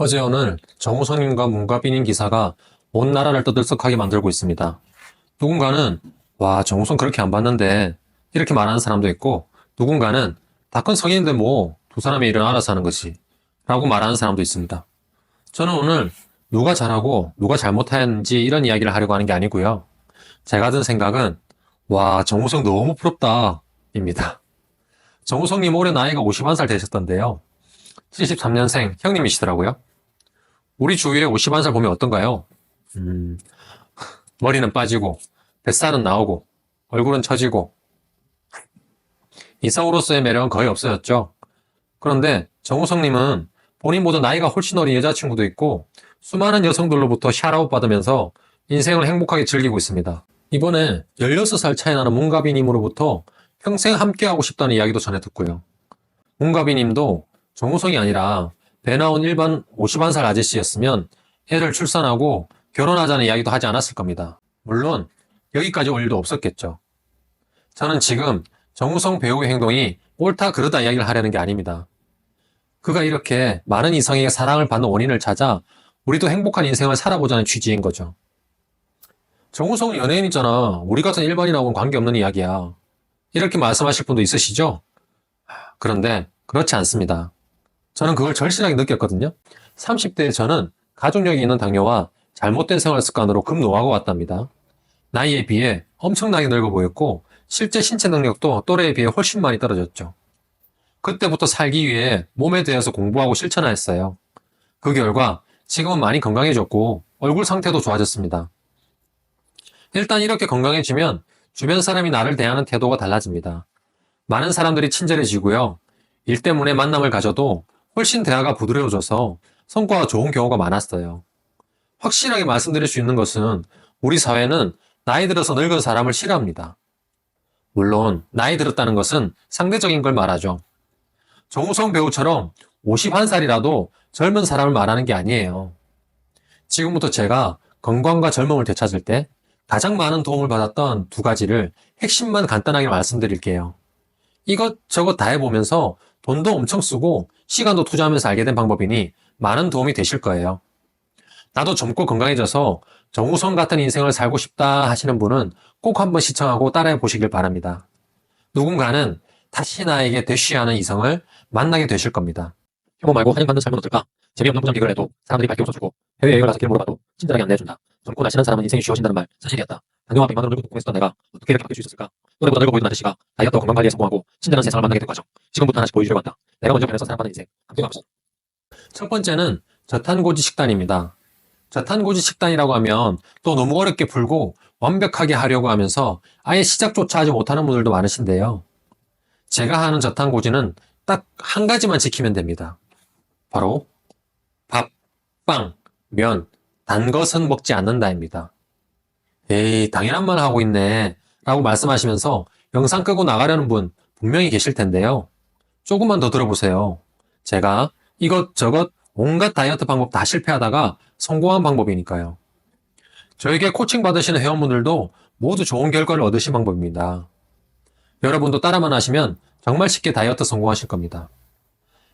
어제 오늘 정우성님과 문가빈님 기사가 온 나라를 떠들썩하게 만들고 있습니다. 누군가는 와 정우성 그렇게 안 봤는데 이렇게 말하는 사람도 있고, 누군가는 다 큰 성인인데 뭐 두 사람이 일을 알아서 하는 거지 라고 말하는 사람도 있습니다. 저는 오늘 누가 잘하고 누가 잘못하는지 이런 이야기를 하려고 하는 게 아니고요. 제가 든 생각은 와 정우성 너무 부럽다 입니다. 정우성님 올해 나이가 51살 되셨던데요. 73년생 형님이시더라고요. 우리 주위에 51살 보면 어떤가요? 음, 머리는 빠지고, 뱃살은 나오고, 얼굴은 처지고, 이성으로서의 매력은 거의 없어졌죠. 그런데 정우성님은 본인보다 나이가 훨씬 어린 여자친구도 있고, 수많은 여성들로부터 샤라웃 받으면서 인생을 행복하게 즐기고 있습니다. 이번에 16살 차이 나는 문가비님으로부터 평생 함께하고 싶다는 이야기도 전해 듣고요. 문가비님도 정우성이 아니라 배 나온 일반 51살 아저씨였으면 애를 출산하고 결혼하자는 이야기도 하지 않았을 겁니다. 물론 여기까지 올 일도 없었겠죠. 저는 지금 정우성 배우의 행동이 옳다 그르다 이야기를 하려는 게 아닙니다. 그가 이렇게 많은 이성에게 사랑을 받는 원인을 찾아 우리도 행복한 인생을 살아보자는 취지인 거죠. 정우성은 연예인이잖아. 우리 같은 일반인하고는 관계없는 이야기야. 이렇게 말씀하실 분도 있으시죠? 그런데 그렇지 않습니다. 저는 그걸 절실하게 느꼈거든요. 30대의 저는 가족력이 있는 당뇨와 잘못된 생활 습관으로 급노화가 왔답니다. 나이에 비해 엄청나게 늙어 보였고, 실제 신체 능력도 또래에 비해 훨씬 많이 떨어졌죠. 그때부터 살기 위해 몸에 대해서 공부하고 실천했어요. 그 결과 지금은 많이 건강해졌고 얼굴 상태도 좋아졌습니다. 일단 이렇게 건강해지면 주변 사람이 나를 대하는 태도가 달라집니다. 많은 사람들이 친절해지고요. 일 때문에 만남을 가져도 훨씬 대화가 부드러워져서 성과가 좋은 경우가 많았어요. 확실하게 말씀드릴 수 있는 것은 우리 사회는 나이 들어서 늙은 사람을 싫어합니다. 물론 나이 들었다는 것은 상대적인 걸 말하죠. 정우성 배우처럼 51살이라도 젊은 사람을 말하는 게 아니에요. 지금부터 제가 건강과 젊음을 되찾을 때 가장 많은 도움을 받았던 두 가지를 핵심만 간단하게 말씀드릴게요. 이것저것 다 해보면서 돈도 엄청 쓰고 시간도 투자하면서 알게 된 방법이니 많은 도움이 되실 거예요. 나도 젊고 건강해져서 정우성 같은 인생을 살고 싶다 하시는 분은 꼭 한번 시청하고 따라해 보시길 바랍니다. 누군가는 다시 나에게 대쉬하는 이성을 만나게 되실 겁니다. 혐오 말고 환영받는 삶은 어떨까? 재미없는 부정 비교를 해도 사람들이 밝게 웃어주고, 해외여행을 가서 길 물어봐도 친절하게 안내해준다. 젊고 날씬한 사람은 인생이 쉬워진다는 말 사실이었다. 당뇨와 100만 원을 들고 공했었던 내가 어떻게 이렇게 바뀔 수 있었을까? 또래보다 늙어 보이던 아저씨가 다이어트와 건강관리에 성공하고 친절한 세상을 만나게 될 과정. 지금부터 하나씩 보여주려고 한다. 내가 먼저 변해서 사랑받는 인생. 함께 가보자. 첫 번째는 저탄고지 식단입니다. 저탄고지 식단이라고 하면 또 너무 어렵게 풀고 완벽하게 하려고 하면서 아예 시작조차 하지 못하는 분들도 많으신데요. 제가 하는 저탄고지는 딱 한 가지만 지키면 됩니다. 바로 밥, 빵, 면, 단 것은 먹지 않는다입니다. 에이, 당연한 말 하고 있네 라고 말씀하시면서 영상 끄고 나가려는 분 분명히 계실 텐데요. 조금만 더 들어보세요. 제가 이것저것 온갖 다이어트 방법 다 실패하다가 성공한 방법이니까요. 저에게 코칭 받으시는 회원분들도 모두 좋은 결과를 얻으신 방법입니다. 여러분도 따라만 하시면 정말 쉽게 다이어트 성공하실 겁니다.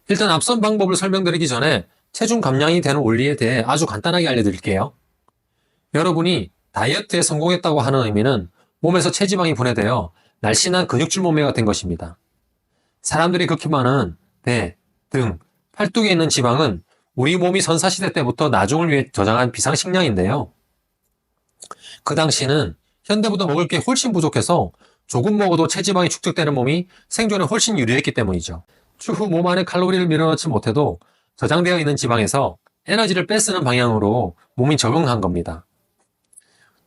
일단 앞선 방법을 설명드리기 전에 체중 감량이 되는 원리에 대해 아주 간단하게 알려드릴게요. 여러분이 다이어트에 성공했다고 하는 의미는 몸에서 체지방이 분해되어 날씬한 근육질 몸매가 된 것입니다. 사람들이 극히 많은 배, 등, 팔뚝에 있는 지방은 우리 몸이 선사시대 때부터 나중을 위해 저장한 비상식량인데요. 그 당시는 현대보다 먹을 게 훨씬 부족해서 조금 먹어도 체지방이 축적되는 몸이 생존에 훨씬 유리했기 때문이죠. 추후 몸 안에 칼로리를 밀어넣지 못해도 저장되어 있는 지방에서 에너지를 빼쓰는 방향으로 몸이 적응한 겁니다.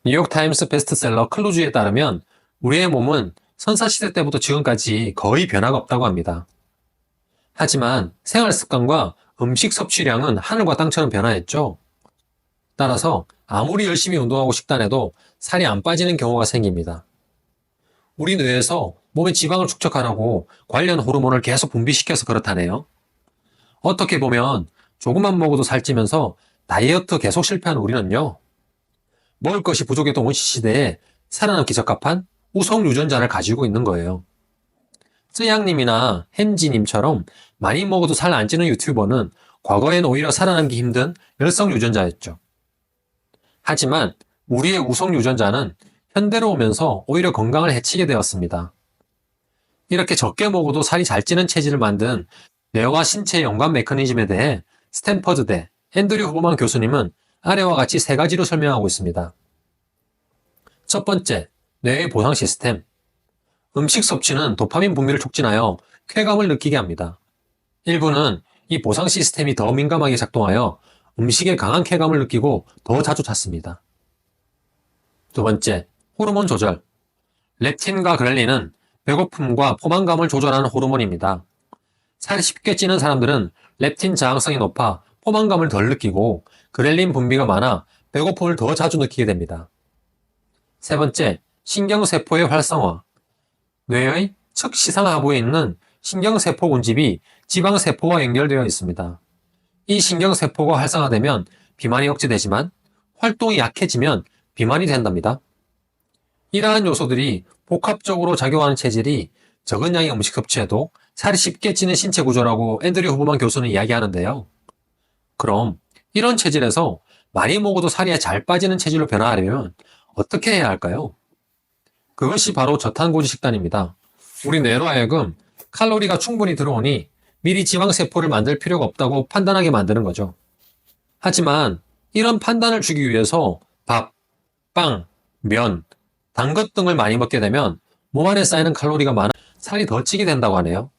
뉴욕타임스 베스트셀러 클루즈에 따르면 우리의 몸은 선사시대 때부터 지금까지 거의 변화가 없다고 합니다. 하지만 생활 습관과 음식 섭취량은 하늘과 땅처럼 변화했죠. 따라서 아무리 열심히 운동하고 식단해도 살이 안 빠지는 경우가 생깁니다. 우리 뇌에서 몸의 지방을 축적하라고 관련 호르몬을 계속 분비시켜서 그렇다네요. 어떻게 보면 조금만 먹어도 살찌면서 다이어트 계속 실패한 우리는요, 먹을 것이 부족했던 원시 시대에 살아남기 적합한 우성 유전자를 가지고 있는 거예요. 쯔양님이나 햄지님처럼 많이 먹어도 살 안 찌는 유튜버는 과거엔 오히려 살아남기 힘든 열성 유전자였죠. 하지만 우리의 우성 유전자는 현대로 오면서 오히려 건강을 해치게 되었습니다. 이렇게 적게 먹어도 살이 잘 찌는 체질을 만든 뇌와 신체의 연관 메커니즘에 대해 스탠퍼드대 앤드류 후버만 교수님은 아래와 같이 세 가지로 설명하고 있습니다. 첫 번째, 뇌의 보상 시스템. 음식 섭취는 도파민 분비를 촉진하여 쾌감을 느끼게 합니다. 일부는 이 보상 시스템이 더 민감하게 작동하여 음식에 강한 쾌감을 느끼고 더 자주 찾습니다. 두 번째, 호르몬 조절. 렙틴과 그렐린은 배고픔과 포만감을 조절하는 호르몬입니다. 살이 쉽게 찌는 사람들은 렙틴 저항성이 높아 포만감을 덜 느끼고 그렐린 분비가 많아 배고픔을 더 자주 느끼게 됩니다. 세 번째, 신경세포의 활성화. 뇌의 측시상하부에 있는 신경세포 군집이 지방세포와 연결되어 있습니다. 이 신경세포가 활성화되면 비만이 억제되지만 활동이 약해지면 비만이 된답니다. 이러한 요소들이 복합적으로 작용하는 체질이 적은 양의 음식 섭취에도 살이 쉽게 찌는 신체 구조라고 앤드류 후버만 교수는 이야기하는데요. 그럼 이런 체질에서 많이 먹어도 살이 잘 빠지는 체질로 변화하려면 어떻게 해야 할까요? 그것이 바로 저탄고지 식단입니다. 우리 뇌로 하여금 칼로리가 충분히 들어오니 미리 지방세포를 만들 필요가 없다고 판단하게 만드는 거죠. 하지만 이런 판단을 주기 위해서 밥, 빵, 면, 단 것 등을 많이 먹게 되면 몸 안에 쌓이는 칼로리가 많아 살이 더 찌게 된다고 하네요.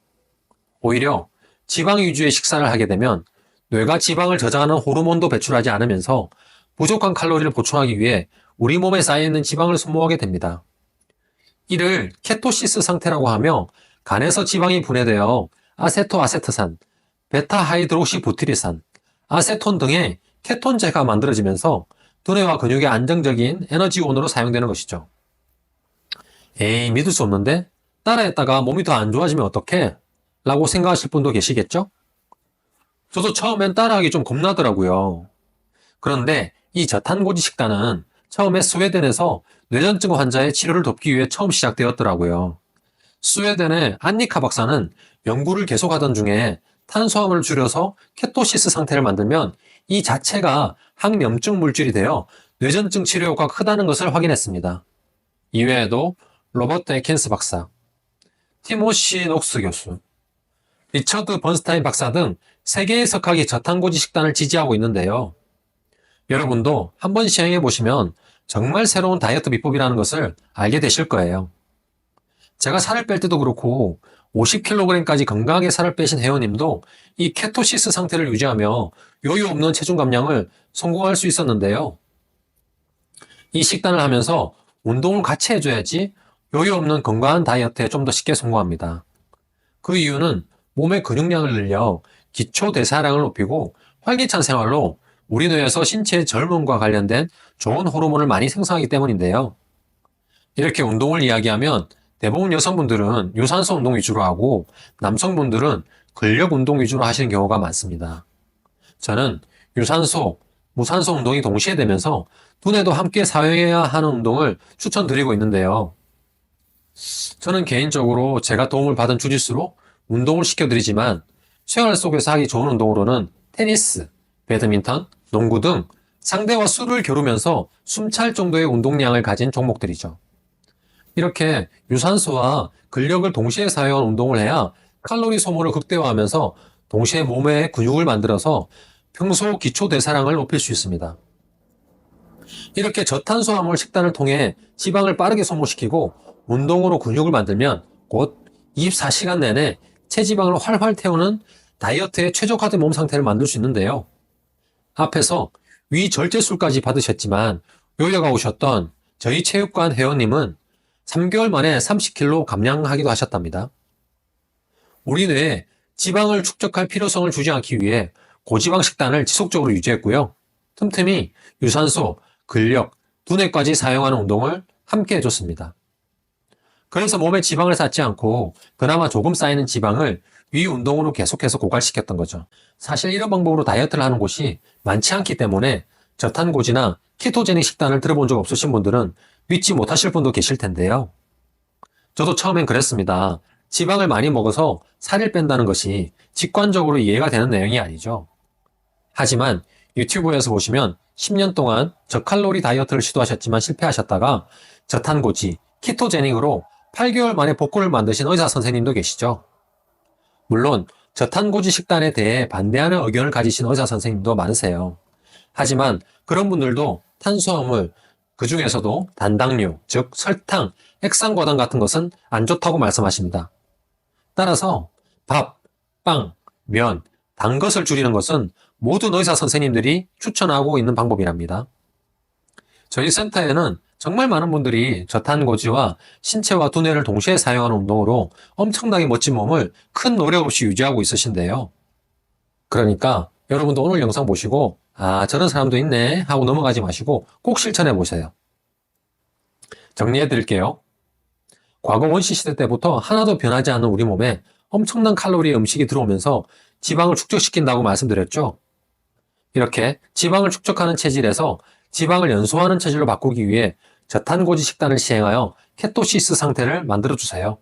오히려 지방 위주의 식사를 하게 되면 뇌가 지방을 저장하는 호르몬도 배출하지 않으면서 부족한 칼로리를 보충하기 위해 우리 몸에 쌓여있는 지방을 소모하게 됩니다. 이를 케토시스 상태라고 하며 간에서 지방이 분해되어 아세토아세트산, 베타하이드록시부티리산, 아세톤 등의 케톤제가 만들어지면서 두뇌와 근육의 안정적인 에너지원으로 사용되는 것이죠. 에이, 믿을 수 없는데? 따라했다가 몸이 더 안 좋아지면 어떡해? 라고 생각하실 분도 계시겠죠? 저도 처음엔 따라하기 좀 겁나더라고요. 그런데 이 저탄고지 식단은 처음에 스웨덴에서 뇌전증 환자의 치료를 돕기 위해 처음 시작되었더라고요. 스웨덴의 안니카 박사는 연구를 계속하던 중에 탄수화물을 줄여서 케토시스 상태를 만들면 이 자체가 항염증 물질이 되어 뇌전증 치료 효과가 크다는 것을 확인했습니다. 이외에도 로버트 애킨스 박사, 티모시 녹스 교수, 리처드 번스타인 박사 등 세계의 석학이 저탄고지 식단을 지지하고 있는데요. 여러분도 한번 시행해 보시면 정말 새로운 다이어트 비법이라는 것을 알게 되실 거예요. 제가 살을 뺄 때도 그렇고 50kg까지 건강하게 살을 빼신 회원님도 이 케토시스 상태를 유지하며 요요 없는 체중 감량을 성공할 수 있었는데요. 이 식단을 하면서 운동을 같이 해줘야지 요요 없는 건강한 다이어트에 좀 더 쉽게 성공합니다. 그 이유는 몸의 근육량을 늘려 기초 대사량을 높이고 활기찬 생활로 우리 뇌에서 신체의 젊음과 관련된 좋은 호르몬을 많이 생성하기 때문인데요. 이렇게 운동을 이야기하면 대부분 여성분들은 유산소 운동 위주로 하고 남성분들은 근력 운동 위주로 하시는 경우가 많습니다. 저는 유산소, 무산소 운동이 동시에 되면서 두뇌도 함께 사용해야 하는 운동을 추천드리고 있는데요. 저는 개인적으로 제가 도움을 받은 주짓수로 운동을 시켜드리지만 생활 속에서 하기 좋은 운동으로는 테니스, 배드민턴, 농구 등 상대와 수를 겨루면서 숨찰 정도의 운동량을 가진 종목들이죠. 이렇게 유산소와 근력을 동시에 사용한 운동을 해야 칼로리 소모를 극대화하면서 동시에 몸에 근육을 만들어서 평소 기초 대사량을 높일 수 있습니다. 이렇게 저탄수화물 식단을 통해 지방을 빠르게 소모시키고 운동으로 근육을 만들면 곧 24시간 내내 체지방을 활활 태우는 다이어트에 최적화된 몸 상태를 만들 수 있는데요. 앞에서 위절제술까지 받으셨지만 요요가 오셨던 저희 체육관 회원님은 3개월 만에 30kg 감량하기도 하셨답니다. 우리 뇌에 지방을 축적할 필요성을 주지 않기 위해 고지방 식단을 지속적으로 유지했고요. 틈틈이 유산소, 근력, 두뇌까지 사용하는 운동을 함께 해줬습니다. 그래서 몸에 지방을 쌓지 않고 그나마 조금 쌓이는 지방을 위 운동으로 계속해서 고갈시켰던 거죠. 사실 이런 방법으로 다이어트를 하는 곳이 많지 않기 때문에 저탄고지나 키토제닉 식단을 들어본 적 없으신 분들은 믿지 못하실 분도 계실 텐데요. 저도 처음엔 그랬습니다. 지방을 많이 먹어서 살을 뺀다는 것이 직관적으로 이해가 되는 내용이 아니죠. 하지만 유튜브에서 보시면 10년 동안 저칼로리 다이어트를 시도하셨지만 실패하셨다가 저탄고지, 키토제닉으로 8개월 만에 복구를 만드신 의사 선생님도 계시죠. 물론 저탄고지 식단에 대해 반대하는 의견을 가지신 의사 선생님도 많으세요. 하지만 그런 분들도 탄수화물, 그 중에서도 단당류, 즉 설탕, 액상과당 같은 것은 안 좋다고 말씀하십니다. 따라서 밥, 빵, 면, 단 것을 줄이는 것은 모든 의사 선생님들이 추천하고 있는 방법이랍니다. 저희 센터에는 정말 많은 분들이 저탄고지와 신체와 두뇌를 동시에 사용하는 운동으로 엄청나게 멋진 몸을 큰 노력 없이 유지하고 있으신데요. 그러니까 여러분도 오늘 영상 보시고 아, 저런 사람도 있네 하고 넘어가지 마시고 꼭 실천해 보세요. 정리해 드릴게요. 과거 원시 시대 때부터 하나도 변하지 않은 우리 몸에 엄청난 칼로리의 음식이 들어오면서 지방을 축적시킨다고 말씀드렸죠. 이렇게 지방을 축적하는 체질에서 지방을 연소하는 체질로 바꾸기 위해 저탄고지 식단을 시행하여 케토시스 상태를 만들어주세요.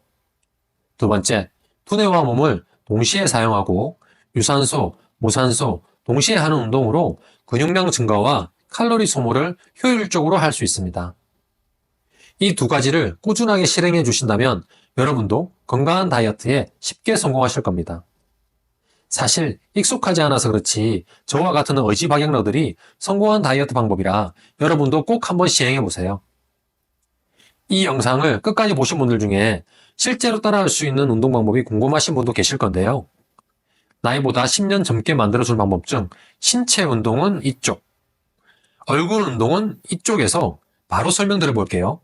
두 번째, 두뇌와 몸을 동시에 사용하고 유산소, 무산소 동시에 하는 운동으로 근육량 증가와 칼로리 소모를 효율적으로 할 수 있습니다. 이 두 가지를 꾸준하게 실행해 주신다면 여러분도 건강한 다이어트에 쉽게 성공하실 겁니다. 사실 익숙하지 않아서 그렇지 저와 같은 의지박약러들이 성공한 다이어트 방법이라 여러분도 꼭 한번 시행해 보세요. 이 영상을 끝까지 보신 분들 중에 실제로 따라할 수 있는 운동 방법이 궁금하신 분도 계실 건데요. 나이보다 10년 젊게 만들어줄 방법 중 신체 운동은 이쪽, 얼굴 운동은 이쪽에서 바로 설명드려 볼게요.